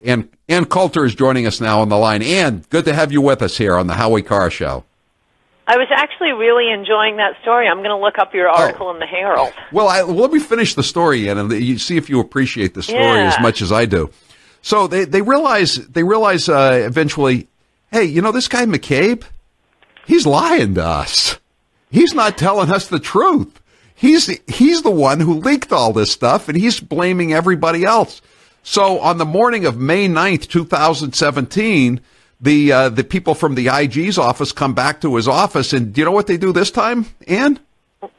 Ann Coulter is joining us now on the line. Ann, good to have you with us here on the Howie Carr Show. I was actually really enjoying that story. I'm going to look up your article in the Herald. Well, let me finish the story, Ann, and you see if you appreciate the story as much as I do. So they realize eventually, hey, you know, this guy McCabe, he's lying to us. He's not telling us the truth. He's the one who leaked all this stuff, and he's blaming everybody else. So on the morning of May 9th, 2017, the people from the IG's office come back to his office, and do you know what they do this time, Ann?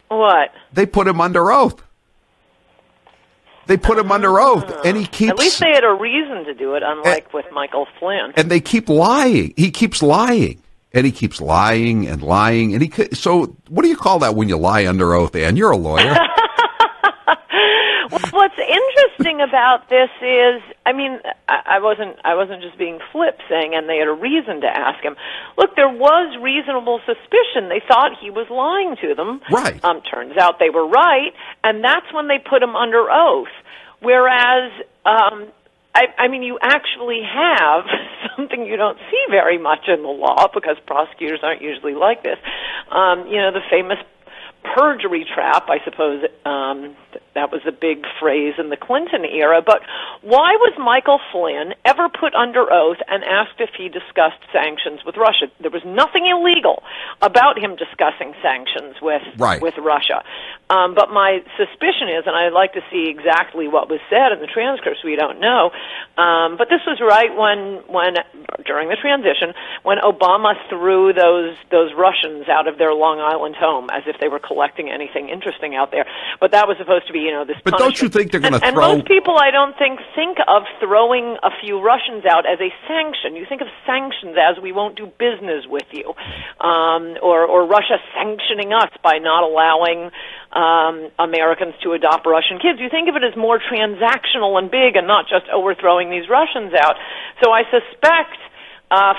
What? They put him under oath. They put him under oath, and he keeps... At least they had a reason to do it, unlike with Michael Flynn. And they keep lying. He keeps lying. And he keeps lying and lying. And so what do you call that when you lie under oath, Ann? You're a lawyer. Well, what's interesting about this is, I mean, I wasn't just being flip saying, and they had a reason to ask him. Look, there was reasonable suspicion. They thought he was lying to them. Right. Turns out they were right, and that's when they put him under oath. Whereas, I mean, you actually have something you don't see very much in the law because prosecutors aren't usually like this. You know, the famous perjury trap, I suppose, that was a big phrase in the Clinton era. But why was Michael Flynn ever put under oath and asked if he discussed sanctions with Russia? There was nothing illegal about him discussing sanctions with Russia. But my suspicion is, and I'd like to see exactly what was said in the transcripts, we don't know, but this was right when during the transition, when Obama threw those Russians out of their Long Island home as if they were collecting anything interesting out there. But that was supposed to be, you know, this But punishment. don't you think they're going to throw... And most people, I don't think of throwing a few Russians out as a sanction. You think of sanctions as we won't do business with you, or Russia sanctioning us by not allowing Americans to adopt Russian kids. You think of it as more transactional and big and not just, we're throwing these Russians out. So I suspect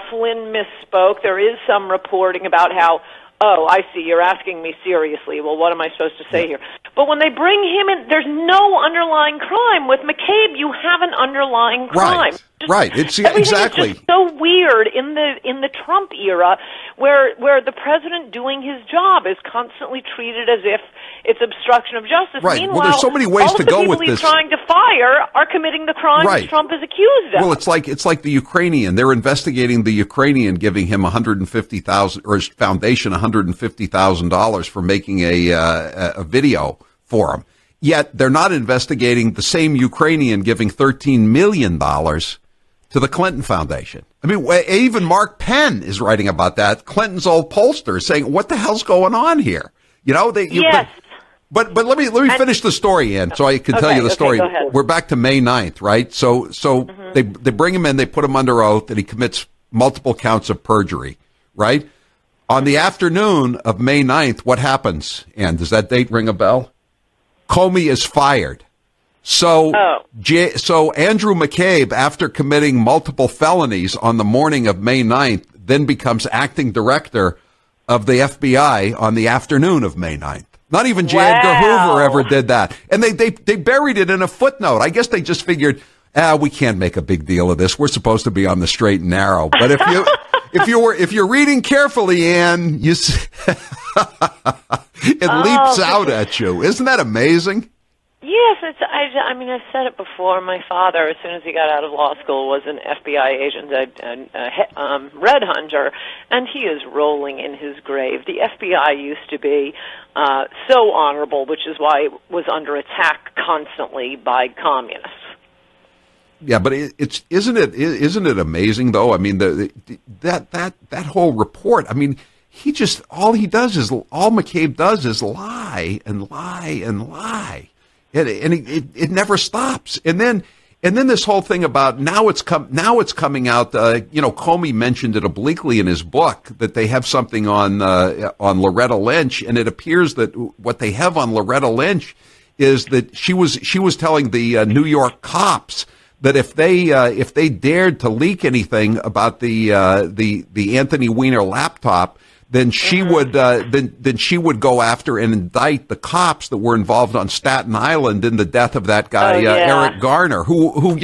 Flynn misspoke. There is some reporting about how, oh, I see, you're asking me seriously. Well, what am I supposed to say here? But when they bring him in, there's no underlying crime. With McCabe, you have an underlying crime. Right. It's exactly. Is just so weird in the Trump era, where the president doing his job is constantly treated as if it's obstruction of justice. Right. Meanwhile, well, there's so many ways to go with this. All the people he's trying to fire are committing the crimes Trump is accused of. Well, it's like the Ukrainian. They're investigating the Ukrainian, giving him $150,000 or his foundation $150,000 for making a video for him. Yet they're not investigating the same Ukrainian giving $13 million to the Clinton Foundation. I mean, even Mark Penn is writing about that. Clinton's old pollster saying, "What the hell's going on here?" You know, yes. But let me finish the story, Ann, so I can tell you the story. Go ahead. We're back to May 9th, right? So they bring him in, they put him under oath, and he commits multiple counts of perjury, right? On the afternoon of May 9th, what happens, Ann? Does that date ring a bell? Comey is fired. So Andrew McCabe, after committing multiple felonies on the morning of May 9th, then becomes acting director of the FBI on the afternoon of May 9th. Not even J. Edgar Hoover ever did that. And they buried it in a footnote. I guess they just figured, we can't make a big deal of this. We're supposed to be on the straight and narrow. But if you're reading carefully, Ann, you it leaps out at you. Isn't that amazing? Yes, I mean, I've said it before. My father, as soon as he got out of law school, was an FBI agent, a red hunter, and he is rolling in his grave. The FBI used to be so honorable, which is why it was under attack constantly by communists. Yeah, but isn't it amazing though? I mean, that whole report. I mean, all McCabe does is lie and lie and lie. And it never stops. And then this whole thing about now it's coming out. Comey mentioned it obliquely in his book that they have something on Loretta Lynch, and it appears that what they have on Loretta Lynch is that she was telling the New York cops that if they dared to leak anything about the Anthony Weiner laptop, then she would go after and indict the cops that were involved on Staten Island in the death of that guy Eric Garner, who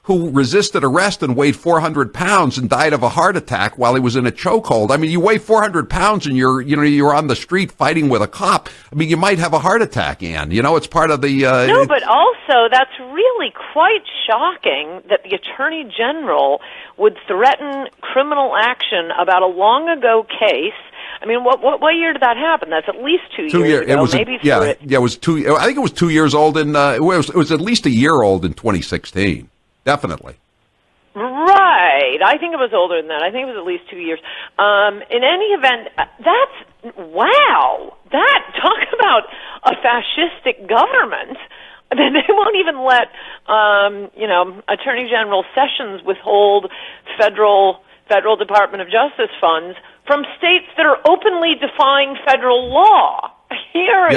who resisted arrest and weighed 400 pounds and died of a heart attack while he was in a chokehold. I mean, you weigh 400 pounds and you're on the street fighting with a cop. I mean, you might have a heart attack, Ann. It's part of the... No, but also that's really quite shocking that the Attorney General would threaten criminal action about a long ago case. I mean, what year did that happen? That's at least 2 years ago. It was maybe it was 2. I think it was 2 years old, and it was at least a year old in 2016. Definitely. Right. I think it was older than that. I think it was at least 2 years. In any event, wow. Talk about a fascistic government. They won't even let, Attorney General Sessions withhold federal Department of Justice funds from states that are openly defying federal law. Here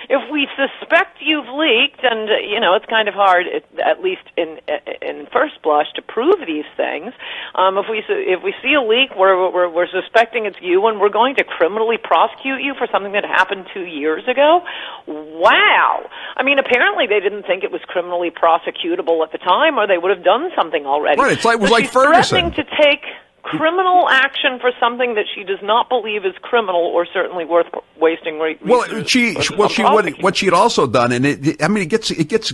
if we suspect you've leaked, and it's kind of hard, at least in first blush, to prove these things. If we see a leak, we're suspecting it's you, and we're going to criminally prosecute you for something that happened 2 years ago. Wow! I mean, apparently they didn't think it was criminally prosecutable at the time, or they would have done something already. Right? It was like Ferguson. Threatening to take criminal action for something that she does not believe is criminal or certainly worth wasting. What she had also done, and it gets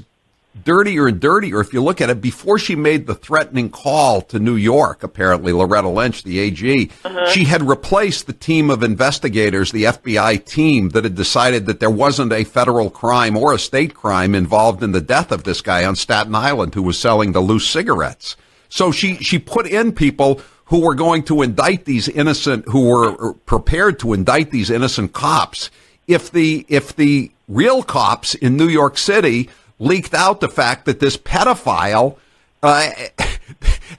dirtier and dirtier if you look at it. Before she made the threatening call to New York, apparently Loretta Lynch, the AG, she had replaced the team of investigators, the FBI team that had decided that there wasn't a federal crime or a state crime involved in the death of this guy on Staten Island who was selling the loose cigarettes. So she put in people who were going to indict these who were prepared to indict these innocent cops. If the real cops in New York City leaked out the fact that this pedophile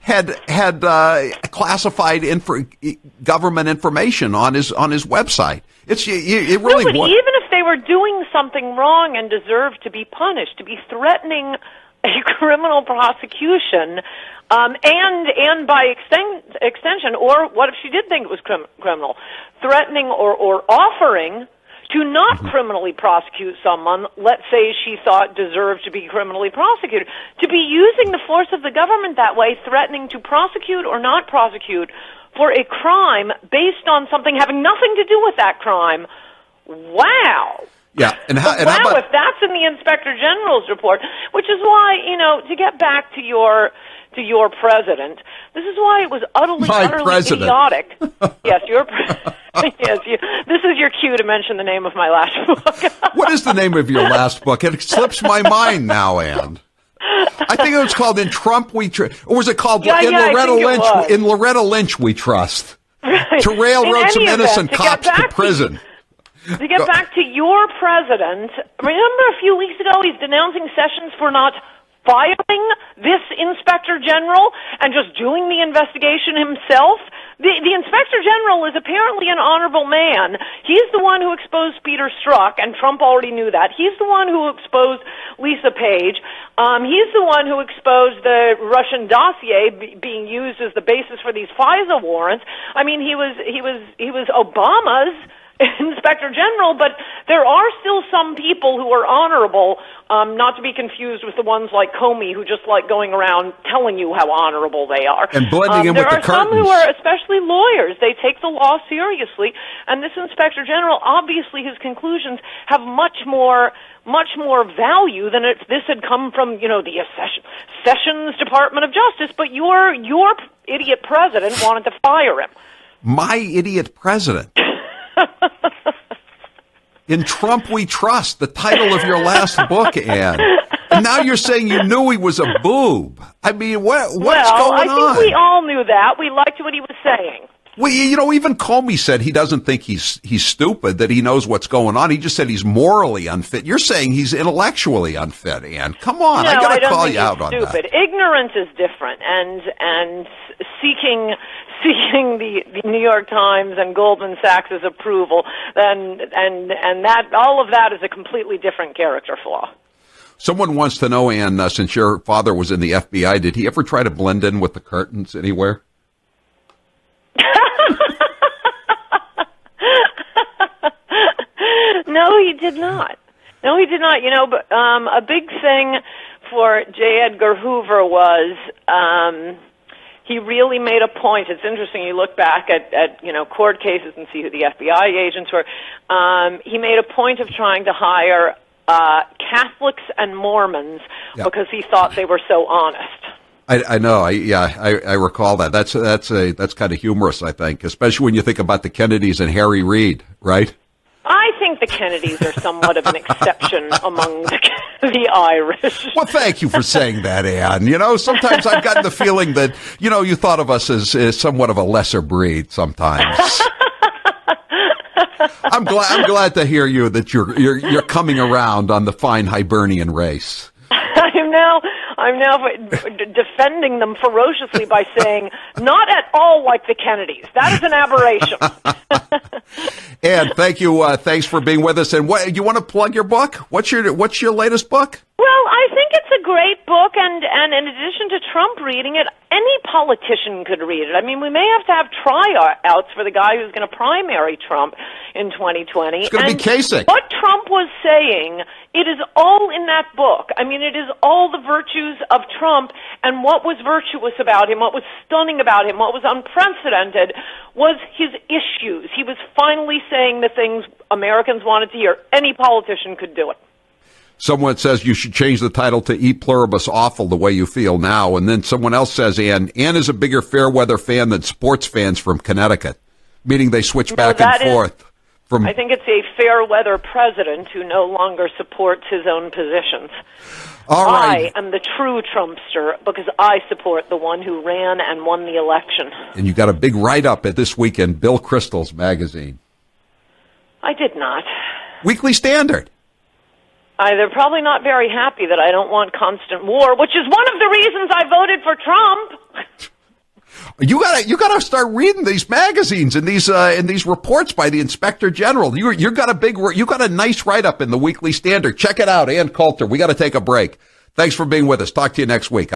had classified government information on his website, it really no, but even if they were doing something wrong and deserved to be punished, to be threatening a criminal prosecution. And by extension, or what if she did think it was criminal, threatening or offering to not criminally prosecute someone, let's say she thought deserved to be criminally prosecuted, to be using the force of the government that way, threatening to prosecute or not prosecute for a crime based on something having nothing to do with that crime. Wow. Yeah, if that's in the Inspector General's report, which is why, to get back to your president, this is why it was utterly idiotic. Yes, this is your cue to mention the name of my last book. What is the name of your last book? It slips my mind now, Ann. I think it was called In Trump We Trust, or was it called In Loretta Lynch? In Loretta Lynch We Trust. Right. To railroad some innocent cops to prison. To get back to your president, remember a few weeks ago he's denouncing Sessions for not firing this Inspector General and just doing the investigation himself? The Inspector General is apparently an honorable man. He's the one who exposed Peter Strzok, and Trump already knew that. He's the one who exposed Lisa Page. He's the one who exposed the Russian dossier being used as the basis for these FISA warrants. I mean, he was Obama's Inspector General, but there are still some people who are honorable, not to be confused with the ones like Comey who just like going around telling you how honorable they are. And blending in with the curtains. There are some who are, especially lawyers, they take the law seriously, and this Inspector General, obviously his conclusions have much more value than if this had come from, the Sessions Department of Justice, but your idiot president wanted to fire him. My idiot president. In Trump We Trust, the title of your last book, Ann. And now you're saying you knew he was a boob. I mean, what's going on? I think we all knew that. We liked what he was saying. Well, even Comey said he doesn't think he's stupid, that he knows what's going on. He just said he's morally unfit. You're saying he's intellectually unfit, Ann. Come on, no, I got to call you out on that. Ignorance is different, and seeking the New York Times and Goldman Sachs' approval, and that all of that is a completely different character flaw. Someone wants to know, Ann, since your father was in the FBI, did he ever try to blend in with the curtains anywhere? No, he did not. But a big thing for J. Edgar Hoover was he really made a point. It's interesting. You look back at court cases and see who the FBI agents were. He made a point of trying to hire Catholics and Mormons because he thought they were so honest. I know. I recall that. That's kind of humorous, I think, especially when you think about the Kennedys and Harry Reid, right? I think the Kennedys are somewhat of an exception among the Irish. Well, thank you for saying that, Ann. Sometimes I've gotten the feeling that, you thought of us as somewhat of a lesser breed sometimes. I'm glad to hear that you're coming around on the fine Hibernian race. I'm now defending them ferociously by saying, not at all like the Kennedys. That is an aberration. Ann, thank you. Thanks for being with us. And what you want to plug your book? What's your latest book? Well, I think it's a great book, and in addition to Trump reading it, any politician could read it. I mean, we may have tryouts for the guy who's going to primary Trump in 2020. It's going to be Kasich. What Trump was saying, it is all in that book. I mean, it is all the virtues of Trump, and what was virtuous about him, what was stunning about him, what was unprecedented was his issues. He was finally saying the things Americans wanted to hear. Any politician could do it. Someone says you should change the title to E Pluribus Awful the way you feel now. And then someone else says, Ann is a bigger Fairweather fan than sports fans from Connecticut, meaning they switch back and forth. I think it's a Fairweather president who no longer supports his own positions. All right. I am the true Trumpster because I support the one who ran and won the election. And you got a big write-up at this week in Bill Kristol's magazine. I did not. Weekly Standard. They're probably not very happy that I don't want constant war, which is one of the reasons I voted for Trump. You gotta start reading these magazines and these reports by the Inspector General. You got a nice write up in the Weekly Standard. Check it out, Ann Coulter. We got to take a break. Thanks for being with us. Talk to you next week.